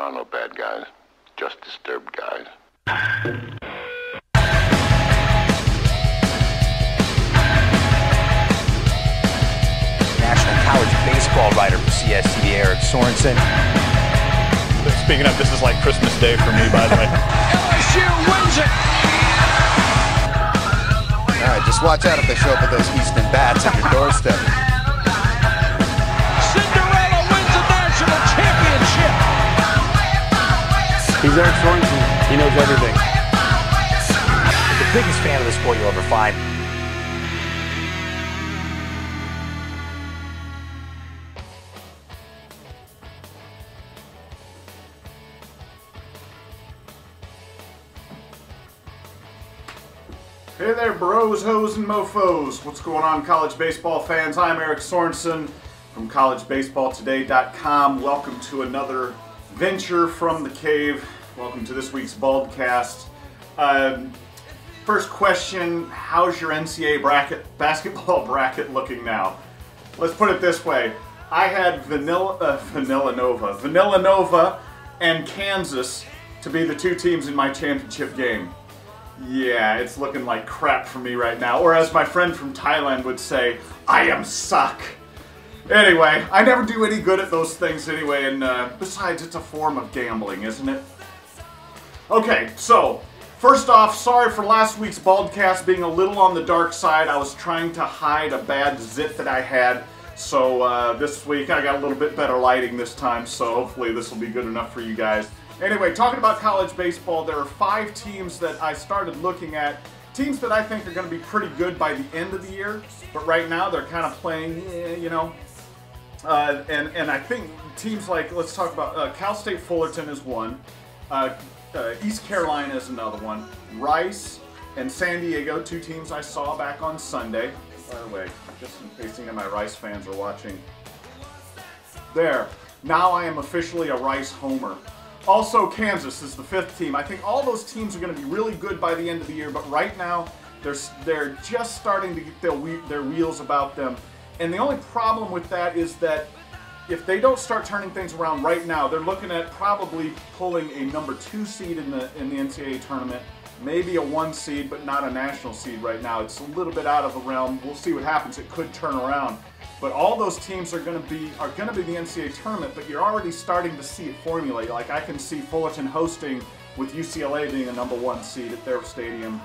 are no bad guys, just disturbed guys. National college baseball writer for CSTV, Eric Sorenson. Speaking of, this is like Christmas Day for me, by the way. LSU wins it! All right, just watch out if they show up with those Easton bats at your doorstep. Cinderella wins the national championship! He's Eric Sorenson. He knows everything. The biggest fan of the sport you'll ever find. Hey there, bros, hoes, and mofos. What's going on, college baseball fans? I'm Eric Sorenson from collegebaseballtoday.com. Welcome to another venture from the cave. Welcome to this week's baldcast. First question, how's your NCAA basketball bracket looking now? Let's put it this way. I had Villanova and Kansas to be the two teams in my championship game. Yeah, it's looking like crap for me right now. Or as my friend from Thailand would say, I am suck. Anyway, I never do any good at those things anyway, and besides, it's a form of gambling, isn't it? Okay, so, first off, sorry for last week's baldcast being a little on the dark side. I was trying to hide a bad zit that I had. So this week I got a little bit better lighting this time, so hopefully this will be good enough for you guys. Anyway, talking about college baseball, there are 5 teams that I started looking at. Teams that I think are going to be pretty good by the end of the year, but right now they're kind of playing, you know. And I think teams like, let's talk about Cal State Fullerton is one, East Carolina is another one, Rice and San Diego, 2 teams I saw back on Sunday. By the way, just in case any of my Rice fans are watching. There. Now I am officially a Rice homer. Also, Kansas is the 5th team. I think all those teams are going to be really good by the end of the year, but right now they're just starting to get their wheels about them. And the only problem with that is that if they don't start turning things around right now, they're looking at probably pulling a number 2 seed in the NCAA tournament, maybe a 1 seed, but not a national seed right now. It's a little bit out of the realm. We'll see what happens. It could turn around. But all those teams are going to be the NCAA tournament, but you're already starting to see it formulate. Like I can see Fullerton hosting with UCLA being a number 1 seed at their stadium.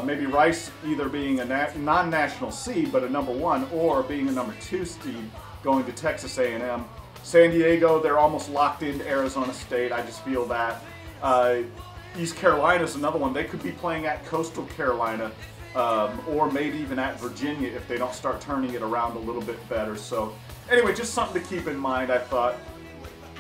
Maybe Rice either being a non-national seed, but a number 1, or being a number 2 seed going to Texas A&M. San Diego, they're almost locked into Arizona State. I just feel that. East Carolina is another one. They could be playing at Coastal Carolina. Or maybe even at Virginia if they don't start turning it around a little bit better. So anyway, just something to keep in mind, I thought.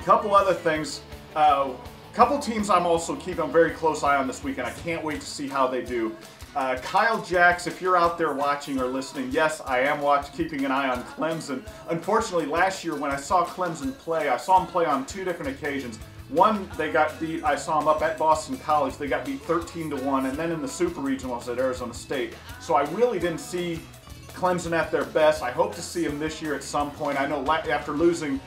A couple other things. Couple teams I'm also keeping a very close eye on this weekend. I can't wait to see how they do. Kyle Jacks, if you're out there watching or listening, yes, I am keeping an eye on Clemson. Unfortunately, last year when I saw Clemson play, I saw them play on 2 different occasions. One, they got beat, I saw them up at Boston College, they got beat 13-1, and then in the Super Regionals at Arizona State. So I really didn't see Clemson at their best. I hope to see them this year at some point. I know after losing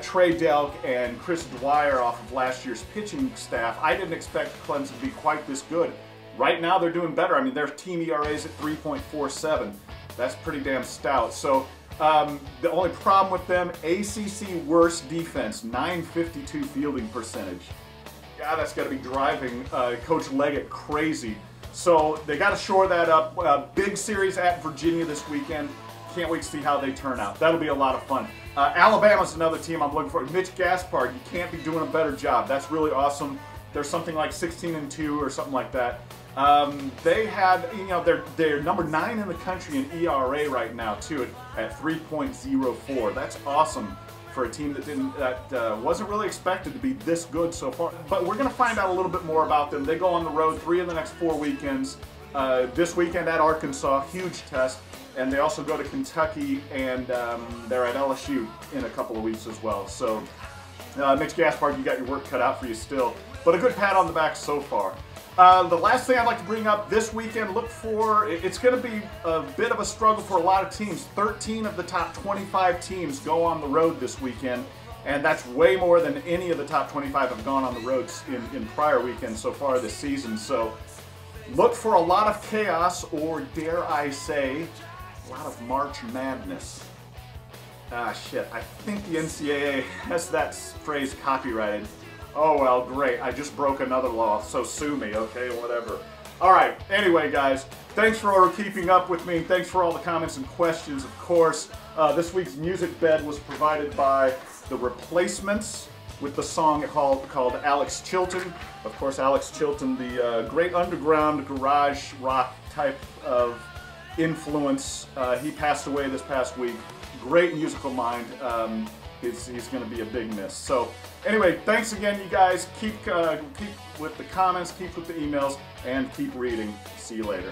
Trey Delk and Chris Dwyer off of last year's pitching staff, I didn't expect Clemson to be quite this good. Right now they're doing better. I mean, their team ERA is at 3.47. That's pretty damn stout. So the only problem with them, ACC worst defense, 952 fielding percentage. Yeah, that's got to be driving Coach Leggett crazy. So they got to shore that up. Big series at Virginia this weekend. Can't wait to see how they turn out. That'll be a lot of fun. Alabama's another team I'm looking for. Mitch Gaspard, you can't be doing a better job. That's really awesome. They're something like 16-2 or something like that. They had, you know, they're number 9 in the country in ERA right now too, at 3.04. That's awesome for a team that wasn't really expected to be this good so far. But we're going to find out a little bit more about them. They go on the road 3 of the next 4 weekends. This weekend at Arkansas, huge test, and they also go to Kentucky, and they're at LSU in a couple of weeks as well. So, Mitch Gaspard, you got your work cut out for you still, but a good pat on the back so far. The last thing I'd like to bring up this weekend, look for, it's going to be a bit of a struggle for a lot of teams. 13 of the top 25 teams go on the road this weekend, And that's way more than any of the top 25 have gone on the roads in prior weekends so far this season. So look for a lot of chaos, or dare I say, a lot of March Madness. Ah, shit. I think the NCAA has that phrase copyrighted. Oh, well, great. I just broke another law, so sue me, okay? Whatever. All right. Anyway, guys, thanks for keeping up with me. Thanks for all the comments and questions, of course. This week's music bed was provided by The Replacements with the song called Alex Chilton. Of course, Alex Chilton, the great underground garage rock type of influence. He passed away this past week. Great musical mind. He's going to be a big miss. So anyway, thanks again, you guys. Keep with the comments, keep with the emails, and keep reading. See you later.